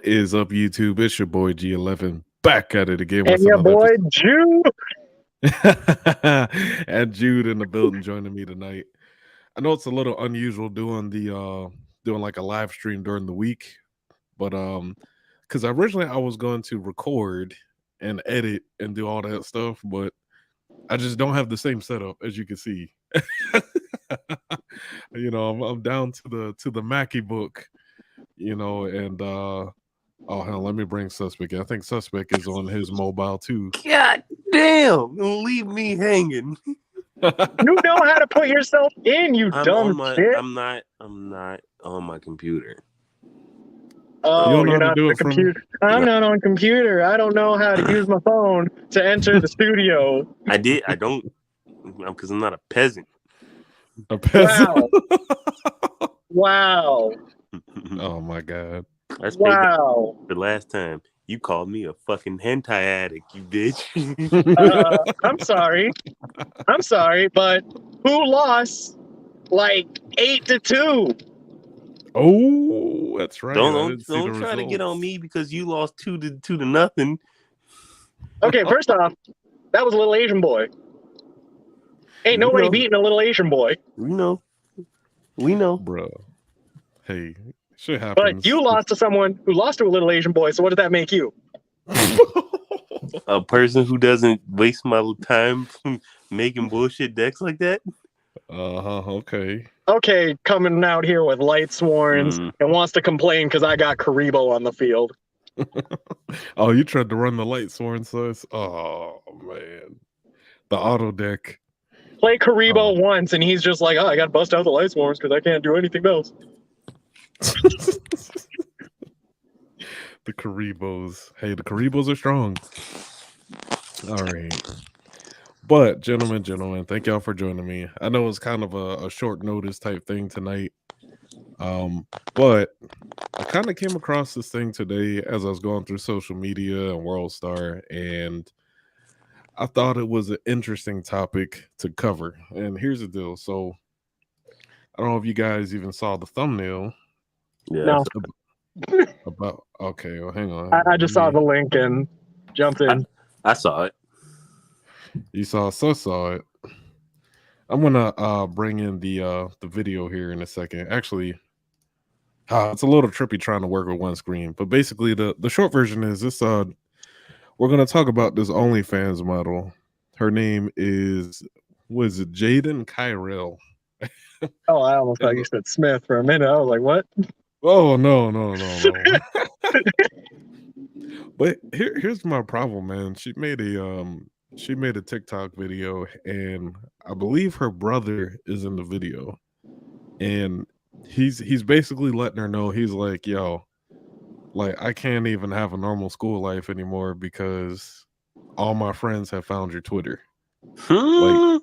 What is up, YouTube? It's your boy G11 back at it again And with your another boy episode. Jew. And Jude in the building joining me tonight. I know it's a little unusual doing like a live stream during the week, but because originally I was going to record and edit and do all that stuff, but I just don't have the same setup as you can see. I'm down to the Mackie book, and oh hell, let me bring Suspect in. I think Suspect is on his mobile too. God damn! Don't leave me hanging. You know how to put yourself in, you dumb shit. I'm not on my computer. Oh, You don't know you're how to not do the it from- computer. I'm not on computer. I don't know how to use my phone to enter the studio. I don't, because I'm not a peasant. A peasant. Wow. Oh my god. Let's pay back Wow. the last time you called me a fucking hentai addict, you bitch. I'm sorry, but who lost like 8-2? Oh, that's right. Don't try to get on me because you lost 2-0. Okay, first off, that was a little Asian boy. Ain't nobody beating a little Asian boy. We know. Bro. Hey, shit happens. But you lost to someone who lost to a little Asian boy, so what did that make you? A person who doesn't waste my time making bullshit decks like that? Okay. Okay, coming out here with light sworns and wants to complain because I got Karibo on the field. Oh, you tried to run the light sworn sus? Oh man. The auto deck. Play Karibo once and he's just like, oh, I gotta bust out the light sworns because I can't do anything else. The Karibos. Hey, the Karibos are strong. All right. But gentlemen, thank y'all for joining me. I know it's kind of a short notice type thing tonight. But I kind of came across this thing today as I was going through social media and WorldStar, and I thought it was an interesting topic to cover. And here's the deal. So I don't know if you guys even saw the thumbnail. Yeah. No. Okay, well, hang on. I just saw the link and jumped in. I saw it. You saw it. I'm gonna bring in the video here in a second. Actually, it's a little trippy trying to work with one screen, but basically the short version is this. We're gonna talk about this OnlyFans model. Her name is Jaden Kyrell. Oh, I almost thought you said Smith for a minute. I was like, what? Oh no. But here's my problem, man. She made a TikTok video, and I believe her brother is in the video, and he's basically letting her know, he's like, yo, like, I can't even have a normal school life anymore because all my friends have found your Twitter. Like,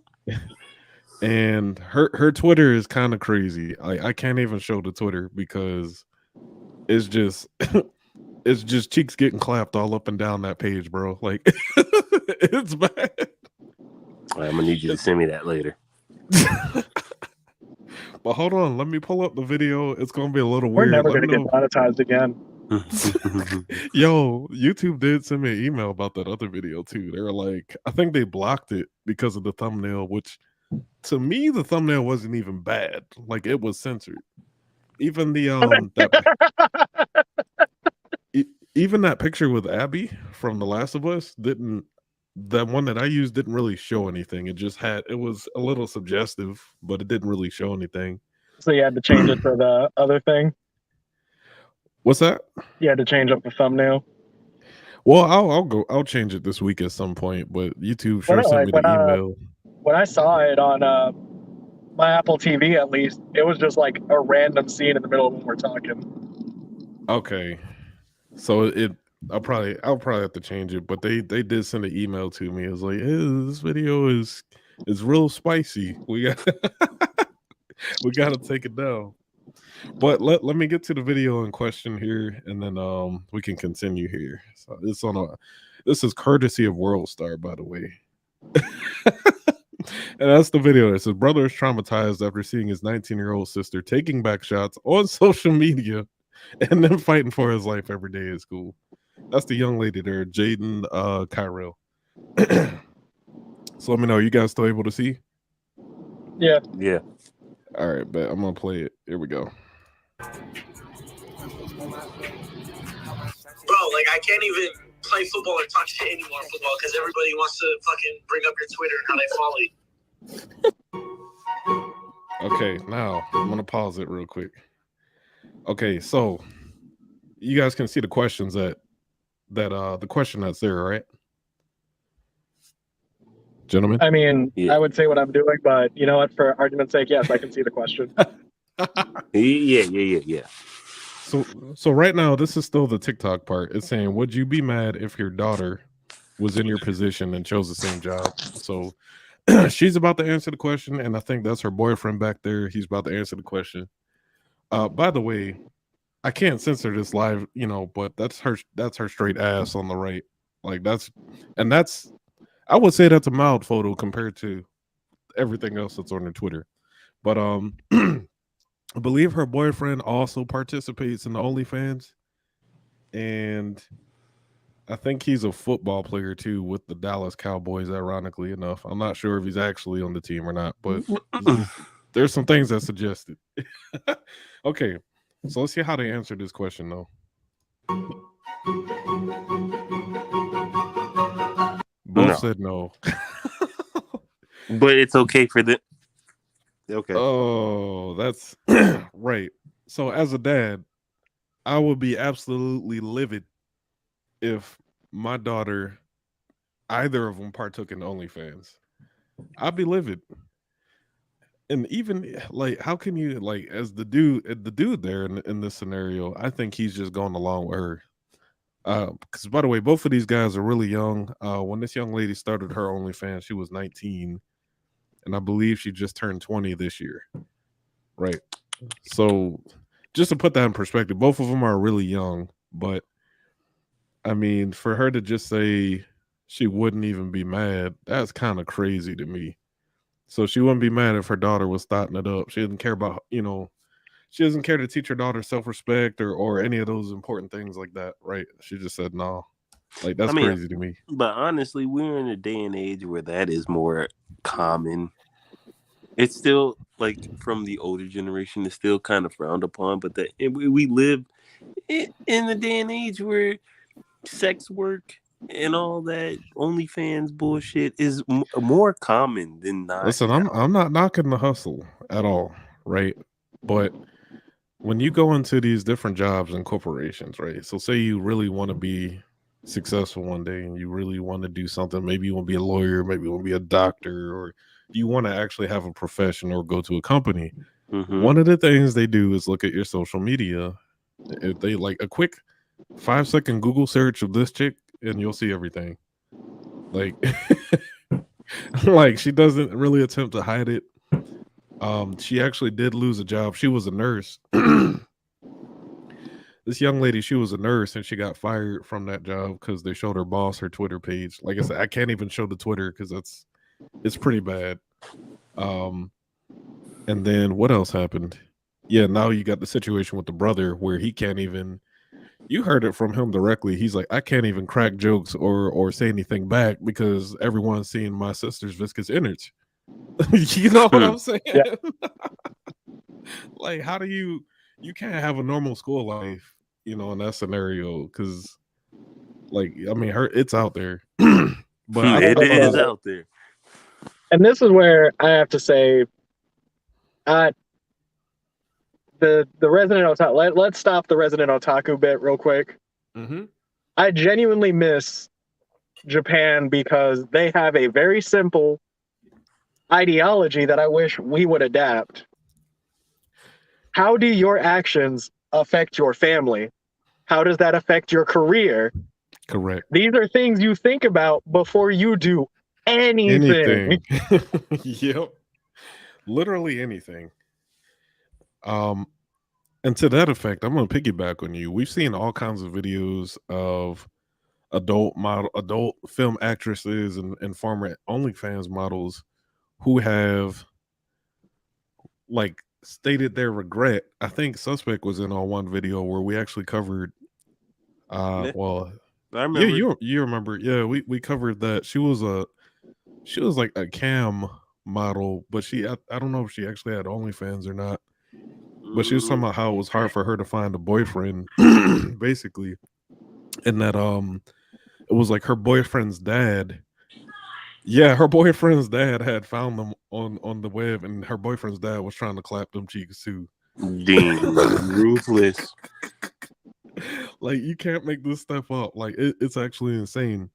and her Twitter is kind of crazy. I can't even show the Twitter because it's just it's just cheeks getting clapped all up and down that page, bro. Like, it's bad. I'm gonna need you to send me that later. But hold on, let me pull up the video. It's gonna be a little We're weird. never gonna get monetized again. Yo, YouTube did send me an email about that other video too. They were like, I think they blocked it because of the thumbnail, which to me the thumbnail wasn't even bad. Like, it was censored. Even the even that picture with Abby from The Last of Us that one that I used didn't really show anything. It was a little suggestive, but it didn't really show anything. So you had to change it for the other thing? What's that? You had to change up the thumbnail? Well, I'll change it this week at some point, but YouTube sure sent me the email. When I saw it on my Apple TV, at least, it was just like a random scene in the middle of when we're talking. Okay. So I'll probably have to change it, but they did send an email to me. It was like, hey, this video is real spicy. We got to take it down. But let me get to the video in question here, and then we can continue here. So this is courtesy of WorldStar, by the way. And that's the video. It says, brother is traumatized after seeing his 19-year-old sister taking back shots on social media and then fighting for his life every day at school. That's the young lady there, Jaden Kyrell. So let me know. You guys still able to see? Yeah. Yeah. All right, bet I'm gonna play it. Here we go. Bro, like I can't even play football or talk shit anymore football because everybody wants to fucking bring up your Twitter and how they follow you. Okay, now I'm gonna pause it real quick. Okay, so you guys can see the questions the question that's there, right? Gentlemen? I mean, Yeah. I would say what I'm doing, but you know what? For argument's sake, yes, I can see the question. Yeah. So right now, this is still the TikTok part. It's saying, would you be mad if your daughter was in your position and chose the same job? So she's about to answer the question, and I think that's her boyfriend back there. He's about to answer the question. By the way, I can't censor this live, but that's her straight ass on the right. Like that's I would say that's a mild photo compared to everything else that's on her Twitter. But I believe her boyfriend also participates in the OnlyFans, and I think he's a football player too with the Dallas Cowboys. Ironically enough, I'm not sure if he's actually on the team or not, but there's some things that suggest it. Okay, so let's see how they answer this question though. Both said no. But it's okay for them. Okay. Oh, that's right. So as a dad, I would be absolutely livid if my daughter, either of them, partook in OnlyFans. I'd be livid. And even like, how can you like as the dude there in this scenario? I think he's just going along with her. Because by the way, both of these guys are really young. When this young lady started her OnlyFans, she was 19, and I believe she just turned 20 this year. Right. So just to put that in perspective, both of them are really young, but I mean, for her to just say she wouldn't even be mad, that's kind of crazy to me. So she wouldn't be mad if her daughter was starting it up. She doesn't care about, she doesn't care to teach her daughter self-respect or any of those important things like that, right? She just said no. Like that's crazy to me. But honestly, we're in a day and age where that is more common. It's still like from the older generation, it's still kind of frowned upon, but we live in the day and age where sex work and all that OnlyFans bullshit is more common than not. Listen, I'm not knocking the hustle at all, right? But when you go into these different jobs and corporations, right? So say you really want to be successful one day and you really want to do something, maybe you want to be a lawyer, maybe you want to be a doctor, or you want to actually have a profession or go to a company. Mm-hmm. One of the things they do is look at your social media. If they like a quick 5-second Google search of this chick, and you'll see everything. Like, like she doesn't really attempt to hide it. She actually did lose a job. She was a nurse. This young lady, she was a nurse, and she got fired from that job because they showed her boss her Twitter page. Like I said, I can't even show the Twitter because it's pretty bad. And then what else happened? Yeah, now you got the situation with the brother where he can't even. You heard it from him directly. He's like, I can't even crack jokes or say anything back because everyone's seeing my sister's viscous innards. You know what I'm saying? Yeah. Like, how do you can't have a normal school life, in that scenario? Because, like, I mean, it's out there, but it is out there. And this is where I have to say, the resident otaku. Let's stop the resident otaku bit real quick. Mm-hmm. I genuinely miss Japan because they have a very simple ideology that I wish we would adapt. How do your actions affect your family? How does that affect your career? Correct. These are things you think about before you do anything. Yep. Literally anything. And to that effect, I'm going to piggyback on you. We've seen all kinds of videos of adult film actresses and former OnlyFans models who have like stated their regret. I think Suspect was in on one video where we actually covered. Yeah, Well, I yeah, remember. you remember? Yeah, we covered that. She was like a cam model, but I don't know if she actually had OnlyFans or not. But she was talking about how it was hard for her to find a boyfriend, basically, and that it was like her boyfriend's dad. Yeah, her boyfriend's dad had found them on the web, and her boyfriend's dad was trying to clap them cheeks too. Dang, ruthless. Like, you can't make this stuff up. Like, it's actually insane.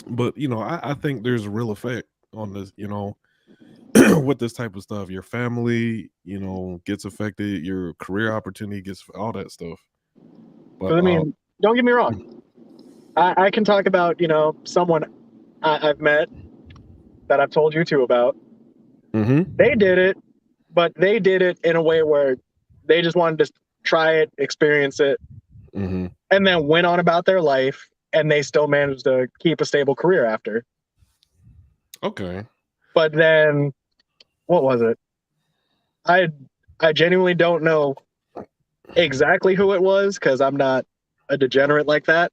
But I think there's a real effect on this. With this type of stuff, your family, gets affected, your career opportunity gets all that stuff. But I mean, don't get me wrong. I can talk about, someone I've met that I've told you two about. mm-hmm. They did it, but they did it in a way where they just wanted to try it, experience it, Mm-hmm. and then went on about their life, and they still managed to keep a stable career after. Okay. But then, what was it? I genuinely don't know exactly who it was because I'm not a degenerate like that.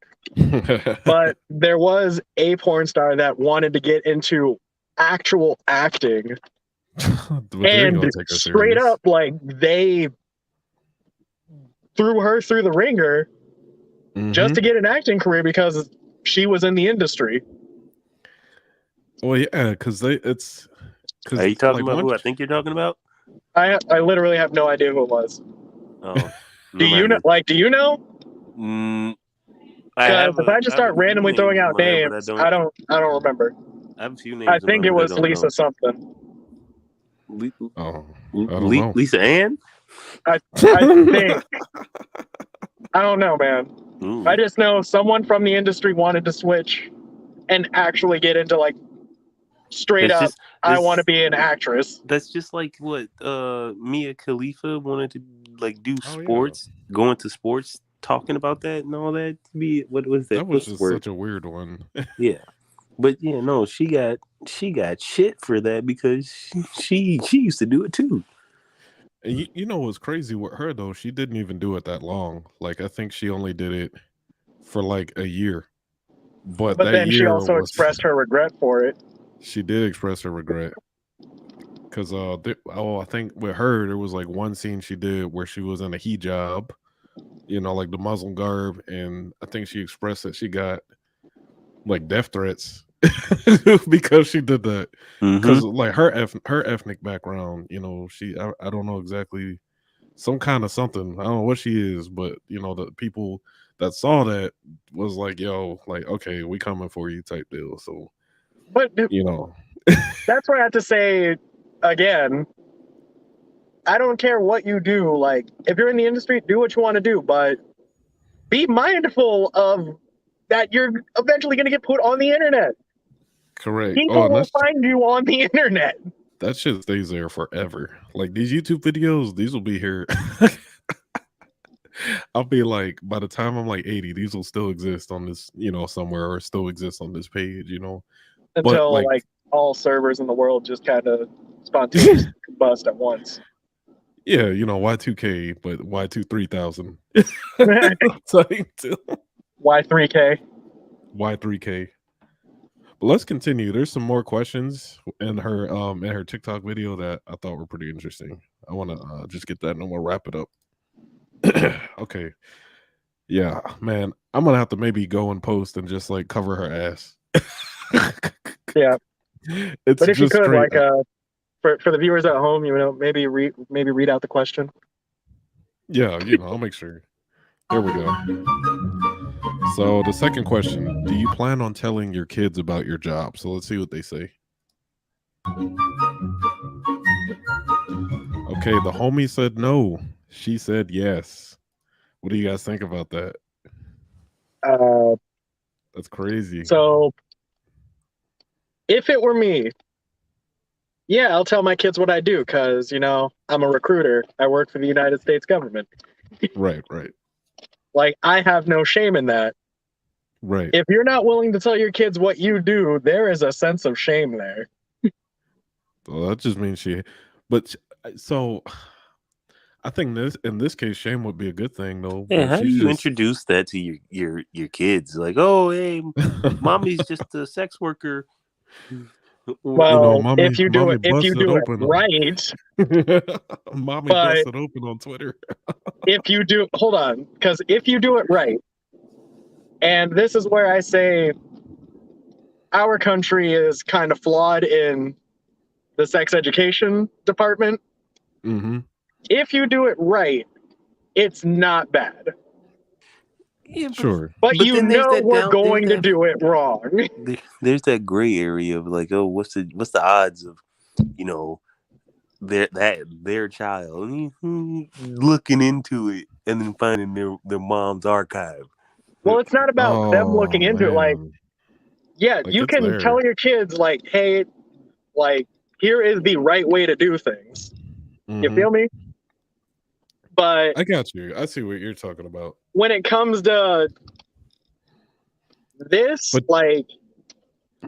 But there was a porn star that wanted to get into actual acting, But they ain't and gonna take her straight serious. up, like, they threw her through the ringer just to Mhm. get an acting career because she was in the industry. Well, yeah, because it's because Are you talking like about who I once think you're talking about? I literally have no idea who it was. Oh, Do you know? Like, do you know? I have Because if I just start randomly throwing out names, names, but I don't remember. I have a few names. I in think mind, it but I was don't Lisa know. something. I don't know. Lisa Ann? I think. I don't know, man. Ooh. I just know someone from the industry wanted to switch and actually get into, like, straight up, I want to be an actress. That's just like what Mia Khalifa wanted to, like, do Oh, yeah. sports, go into sports, talking about that and all that. What was that? That was What's the just word? such a weird one. Yeah. But yeah, no, she got shit for that because she used to do it too. And you know what's crazy with her though? She didn't even do it that long. Like, I think she only did it for like a year. But that then she year also was expressed her regret for it. she did express her regret. Because I think with her there was like one scene she did where she was in a hijab, like the Muslim garb, and I think she expressed that she got like death threats because she did that. Because like her ethnic background, I don't know exactly, some kind of something. I don't know what she is, but the people that saw that was like, yo, like, okay, we coming for you type deal. So, But that's where I have to say again, I don't care what you do. Like, if you're in the industry, do what you want to do, but be mindful of that you're eventually going to get put on the internet. Correct. People will find you on the internet. That shit stays there forever. Like, these YouTube videos, these will be here. I'll be like, by the time I'm like 80, these will still exist on this, somewhere, or still exist on this page, Until But, like all servers in the world just kind of spontaneously combust at once. Yeah, Y2K, but Y2 3000. Y3K. Y3K. But let's continue. There's some more questions in her TikTok video that I thought were pretty interesting. I want to just get that and then we'll wrap it up. Okay. Yeah, man, I'm gonna have to maybe go and post and just like cover her ass. Yeah, it's but if you just could, straight like, for the viewers at home, maybe read out the question. Yeah, I'll make sure. Here we go. So the second question: do you plan on telling your kids about your job? So let's see what they say. Okay, the homie said no. She said yes. What do you guys think about that? That's crazy. So, if it were me, yeah, I'll tell my kids what I do because, I'm a recruiter. I work for the United States government. Right. Like, I have no shame in that. Right. If you're not willing to tell your kids what you do, there is a sense of shame there. Well, that just means but so I think in this case, shame would be a good thing though. Yeah, But how do she's you just introduce that to your kids? Like, oh, hey, mommy's just a sex worker. Well, if you do mommy busted it open. right, Mommy but busted open on Twitter. hold on, because if you do it right, and this is where I say our country is kind of flawed in the sex education department. Mm-hmm. If you do it right, it's not bad. Yeah, Sure. But you then there's know that we're going to do it wrong. there's that gray area of like, oh, what's the odds of, their child looking into it and then finding their mom's archive. Well, it's not about them Oh, looking into it. Like, man. yeah, Like, you it's can there. tell your kids, like, hey, like, here is the right way to do things. You Mhm. feel me? But I got you. I see what you're talking about. when it comes to this, But- like,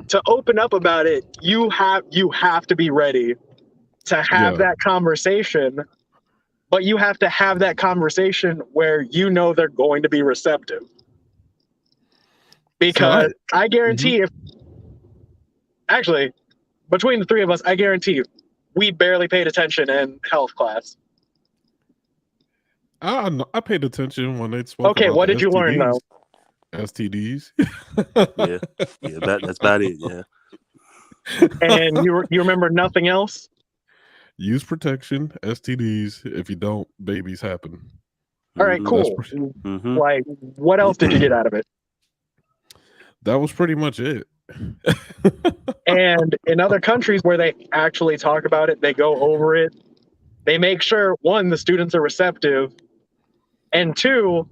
to open up about it, you have to be ready to have Yeah. that conversation. But you have to have that conversation where you know they're going to be receptive. Because I guarantee actually, between the three of us, I guarantee we barely paid attention in health class. I paid attention when they spoke Okay, about what the did you learn though? STDs. Yeah, that's about it. Yeah. And you remember nothing else? Use protection, STDs. If you don't, babies happen. All right, cool. Mm-hmm. Like, what else did you get out of it? That was pretty much it. And in other countries where they actually talk about it, they go over it. They make sure, one, the students are receptive, and two,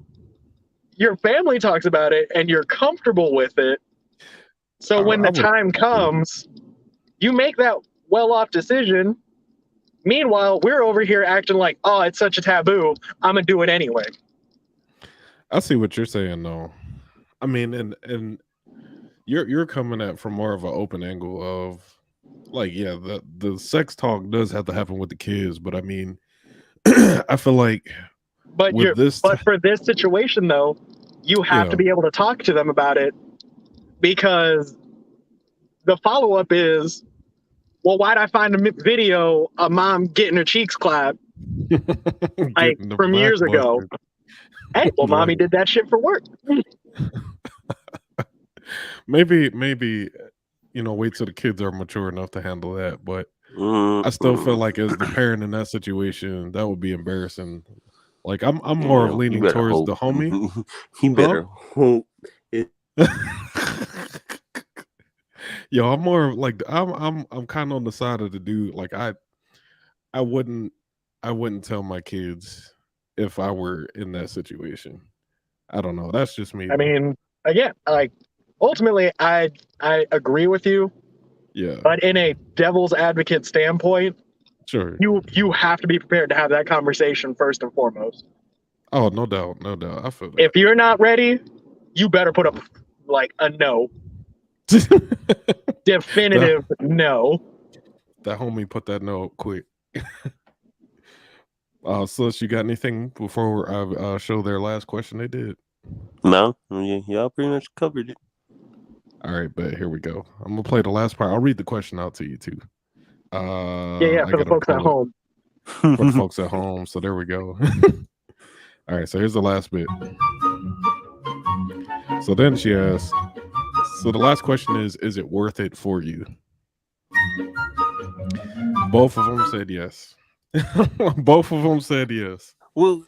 your family talks about it and you're comfortable with it. So when the time comes, you make that well-off decision. Meanwhile, we're over here acting like, oh, it's such a taboo, I'm gonna do it anyway. I see what you're saying, though. I mean, and you're coming at from more of an open angle of, like, yeah, the sex talk does have to happen with the kids, but I mean, I feel like, but for this situation though, you have to be able to talk to them about it, because the follow-up is, well, why'd I find a video of mom getting her cheeks clapped like from years ago? Hey, well, mommy did that shit for work. maybe wait till the kids are mature enough to handle that, but I still feel like as the parent in that situation, that would be embarrassing. Like, I'm more of leaning towards the homie. You better hope it. Yo, I'm more like I'm kind of on the side of the dude. Like, I wouldn't tell my kids if I were in that situation. I don't know. That's just me. I mean, again, like, ultimately, I agree with you. Yeah. But in a devil's advocate standpoint, sure, you have to be prepared to have that conversation first and foremost. Oh, no doubt, no doubt. I feel that. If you're not ready, you better put up like a no. Definitive no. That homie put that no quick. Sus, you got anything before I show their last question they did? No, y'all pretty much covered it. Mm-hmm. All right, but here we go. I'm gonna play the last part. I'll read the question out to you too. For the folks at home. For the folks at home. So there we go. All right, so here's the last bit. So then she asks, so the last question is it worth it for you? Both of them said yes. Both of them said yes. Well,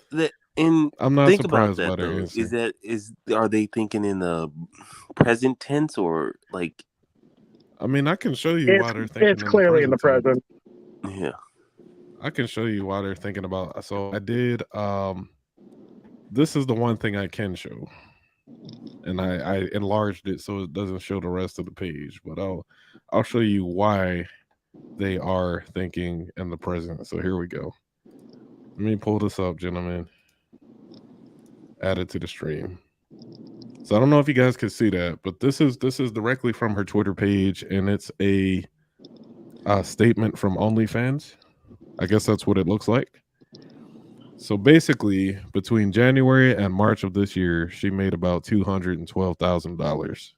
I'm not think surprised about that, by their answer. Are they thinking in the present tense or like? I mean, I can show you why they're thinking. It's clearly in the present. Yeah, I can show you why they're thinking about. So I did. This is the one thing I can show, and I enlarged it so it doesn't show the rest of the page. But I'll show you why they are thinking in the present. So here we go. Let me pull this up, gentlemen. Add it to the stream. So I don't know if you guys can see that, but this is directly from her Twitter page, and it's a statement from OnlyFans. I guess that's what it looks like. So basically, between January and March of this year, she made about $212,000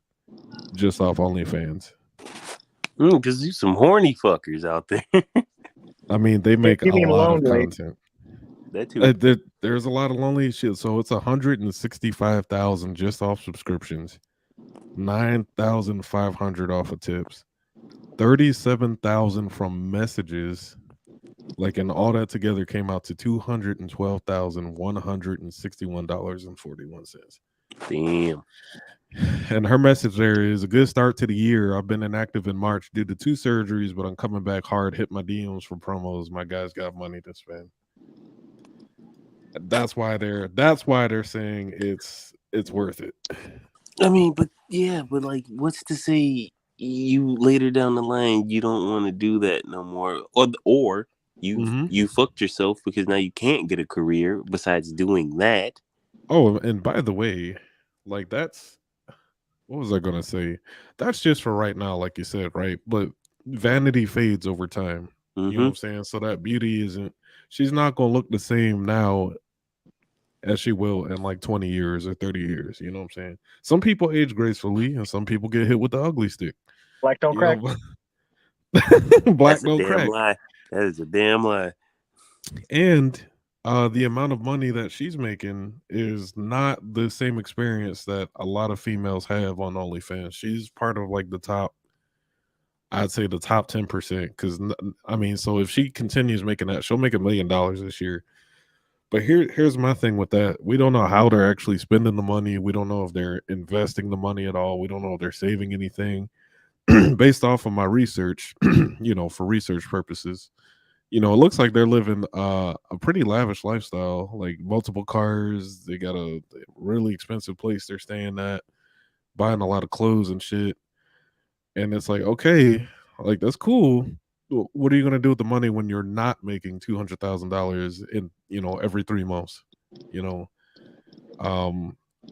just off OnlyFans. Because there's some horny fuckers out there. I mean, they make you a mean lot of lonely. content. That too. There's a lot of lonely shit. So it's 165,000 just off subscriptions, 9,500 off of tips, 37,000 from messages. Like, and all that together came out to $212,161.41. Damn. And her message there is a good start to the year. I've been inactive in March due to 2 surgeries, but I'm coming back hard. Hit my DMs for promos. My guys got money to spend. That's why they're saying it's worth it. I mean, but like, what's to say you later down the line you don't want to do that no more, or you fucked yourself because now you can't get a career besides doing that. Oh, and by the way, like that's what was I gonna say? That's just for right now, like you said, right? But vanity fades over time. You know what I'm saying? So that beauty isn't. She's not gonna look the same now as she will in like 20 years or 30 years. You know what I'm saying? Some people age gracefully, and some people get hit with the ugly stick. Black don't crack. Black That's don't a damn crack. lie. That is a damn lie. And the amount of money that she's making is not the same experience that a lot of females have on OnlyFans. She's part of like the top, I'd say the top 10%. Because I mean, so if she continues making that, she'll make $1 million this year. But here's my thing with that. We don't know how they're actually spending the money. We don't know if they're investing the money at all. We don't know if they're saving anything. Based off of my research, for research purposes, it looks like they're living a pretty lavish lifestyle, like multiple cars. They got a really expensive place they're staying at, buying a lot of clothes and shit. And it's like, okay, like that's cool. What are you going to do with the money when you're not making $200,000 in, every 3 months,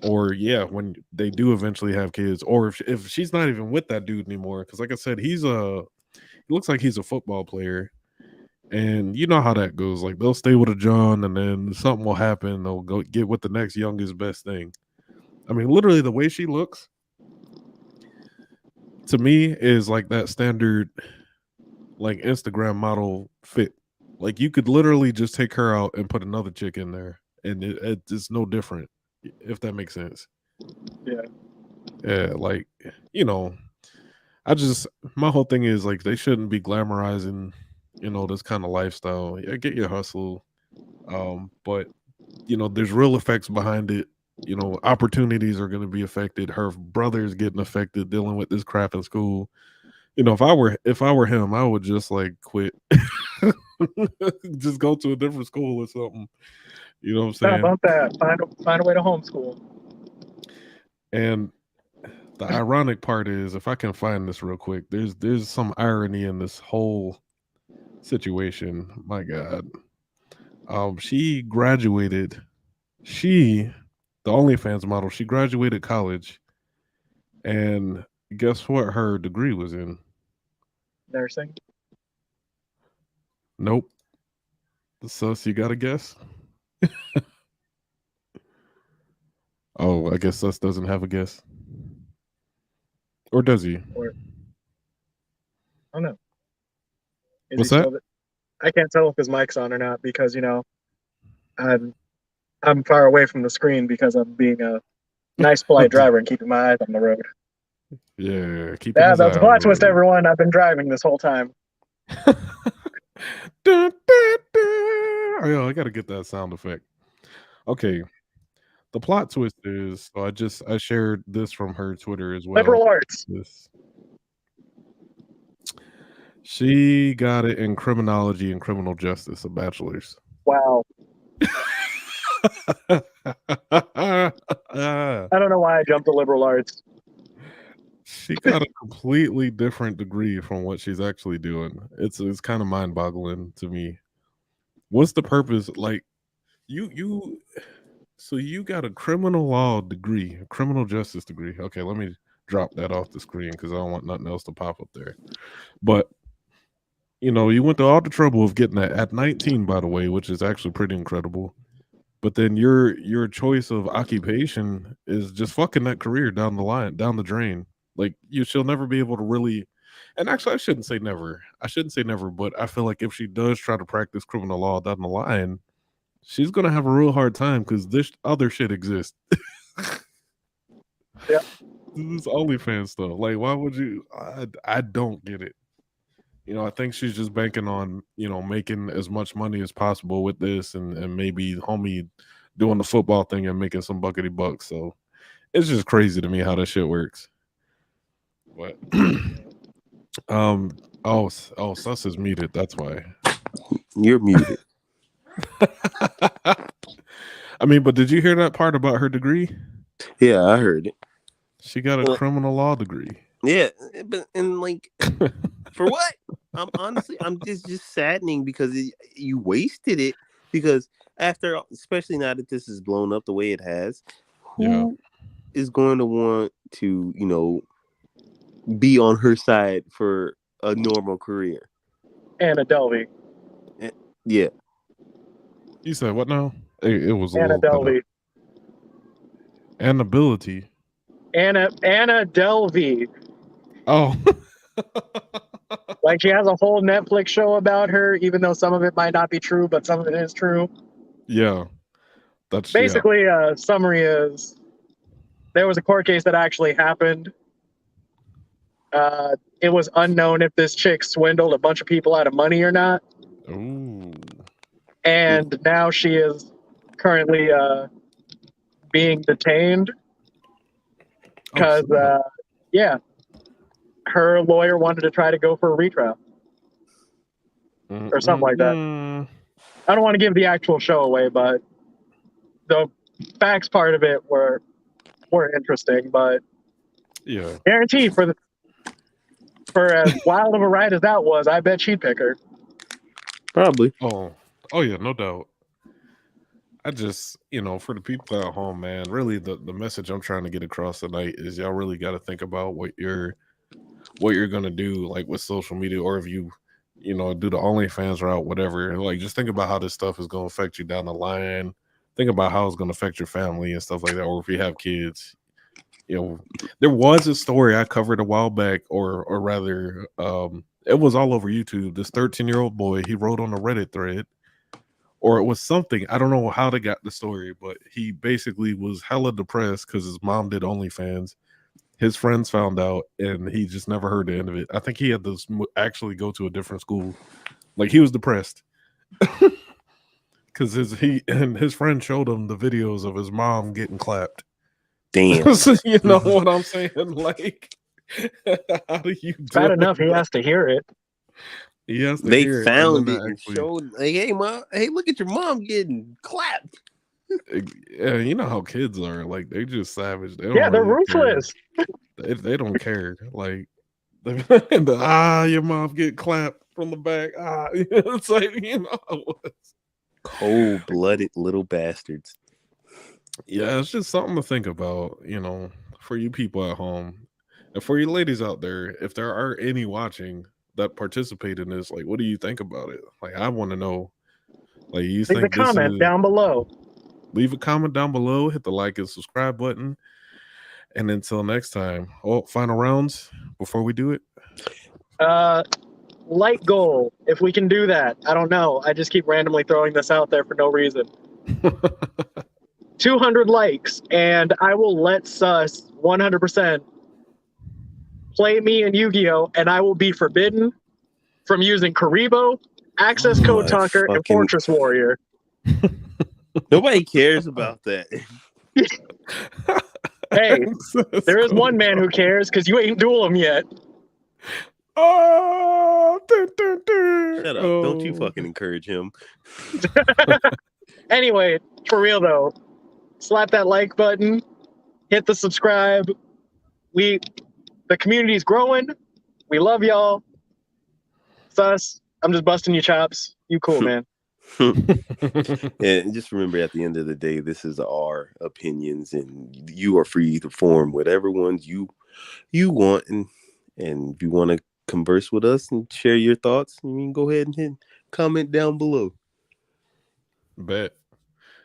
or when they do eventually have kids, or if she's not even with that dude anymore. Cause like I said, he looks like he's a football player. And you know how that goes. Like they'll stay with a John, and then something will happen. They'll go get with the next youngest best thing. I mean, literally, the way she looks to me is like that standard, like Instagram model fit. Like you could literally just take her out and put another chick in there, and it's no different. If that makes sense. Yeah. Yeah, like my whole thing is like they shouldn't be glamorizing this kind of lifestyle. Yeah, get your hustle, but there's real effects behind it. Opportunities are going to be affected. Her brother's getting affected dealing with this crap in school. If I were him, I would just like quit. Just go to a different school or something. You know what I'm saying? How about that? Find a way to homeschool. And the ironic part is, if I can find this real quick, there's some irony in this whole situation. My God. She graduated. The OnlyFans model, she graduated college, and guess what her degree was in? Nursing. Nope. Sus, you got a guess? Oh, I guess Sus doesn't have a guess. Or does he? I don't know. What's that? I can't tell if his mic's on or not because I'm far away from the screen because I'm being a nice, polite driver and keeping my eyes on the road. Yeah, that's a plot twist, everyone. I've been driving this whole time. I gotta get that sound effect. Okay. The plot twist is, so I shared this from her Twitter as well. Liberal arts. She got it in criminology and criminal justice, a bachelor's. Wow. I don't know why I jumped to liberal arts. She got a completely different degree from what she's actually doing. It's kind of mind-boggling to me. What's the purpose? Like, so you got a criminal law degree, a criminal justice degree. Okay, let me drop that off the screen because I don't want nothing else to pop up there. But you know, you went to all the trouble of getting that at 19, by the way, which is actually pretty incredible. But then your choice of occupation is just fucking that career down the line, down the drain. Like she'll never be able to really. And actually, I shouldn't say never. I shouldn't say never, but I feel like if she does try to practice criminal law down the line, she's gonna have a real hard time because this other shit exists. Yeah. This is OnlyFans stuff. Like, why would you? I don't get it. You know, I think she's just banking on, you know, making as much money as possible with this and maybe homie doing the football thing and making some buckety bucks. So it's just crazy to me how that shit works. But Sus is muted, that's why. You're muted. I mean, but did you hear that part about her degree? Yeah, I heard it. She got a criminal law degree. Yeah, but and like for what? I'm just saddening because you wasted it. Because after, especially now that this is blown up the way it has, who is going to want to, you know, be on her side for a normal career? Anna Delvey. Yeah. You said what now? It was a Anna little Delvey. Anability. Anna Delvey. Oh. Like she has a whole Netflix show about her, even though some of it might not be true, but some of it is true. Yeah. That's basically summary is there was a court case that actually happened. It was unknown if this chick swindled a bunch of people out of money or not. Ooh. And now she is currently being detained because her lawyer wanted to try to go for a retrial or something like that. I don't want to give the actual show away, but the facts part of it were interesting. But guaranteed for as wild of a ride as that was, I bet she'd pick her. Probably. Oh yeah, no doubt. I just, you know, for the people at home, man, really the message I'm trying to get across tonight is y'all really got to think about what you're gonna do, like with social media, or if you know, do the OnlyFans route, whatever. Like, just think about how this stuff is gonna affect you down the line. Think about how it's gonna affect your family and stuff like that, or if you have kids. You know, there was a story I covered a while back, or rather, it was all over YouTube. This 13-year-old boy, he wrote on a Reddit thread, or it was something. I don't know how they got the story, but he basically was hella depressed because his mom did OnlyFans. His friends found out, and he just never heard the end of it. I think he had to actually go to a different school. Like, he was depressed because his friend showed him the videos of his mom getting clapped. Damn. So, you know what I'm saying? Like, how do you? Bad enough, he has to hear it. He has to they hear found it and showed, like, hey mom, hey, look at your mom getting clapped. Yeah, you know how kids are. Like, they just savage. They don't they're really ruthless. They don't care. Like, your mom get clapped from the back. It's like, you know, cold-blooded little bastards. Yeah, it's just something to think about, you know, for you people at home. And for you ladies out there, if there are any watching that participate in this, like, what do you think about it? Like, I want to know. Like, you leave a comment down below. Leave a comment down below. Hit the like and subscribe button. And until next time, final rounds before we do it. Light goal, if we can do that. I don't know. I just keep randomly throwing this out there for no reason. 200 likes, and I will let Sus 100% play me in Yu-Gi-Oh, and I will be forbidden from using Karibo, Access Code Talker, and Fortress Warrior. Nobody cares about that. Hey, there is one man who cares because you ain't duel him yet. Oh, shut up! Don't you fucking encourage him. Anyway, for real though, slap that like button, hit the subscribe. The community's growing. We love y'all. Sus, I'm just busting your chops. You cool, man. And just remember, at the end of the day, this is our opinions, and you are free to form whatever ones you want, and if you want to converse with us and share your thoughts, you can go ahead and hit comment down below. Bet.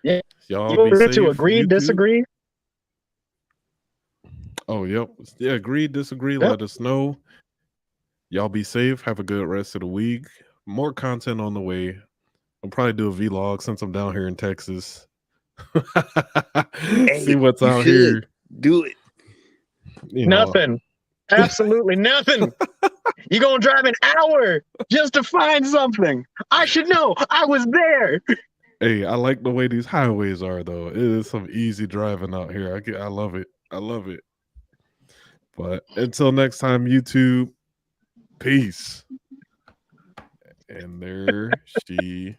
Yeah. Y'all You be forget safe. to agree, YouTube. disagree. Oh, yep. Yeah, agree, disagree. Yep. Let us know. Y'all be safe. Have a good rest of the week. More content on the way. I'll probably do a vlog since I'm down here in Texas. See what's you out should. here. Do it. You know, Nothing. Absolutely nothing. You're going to drive an hour just to find something. I should know. I was there. hey, I like the way these highways are, though. It is some easy driving out here. I love it. I love it. But until next time, YouTube, peace. And there she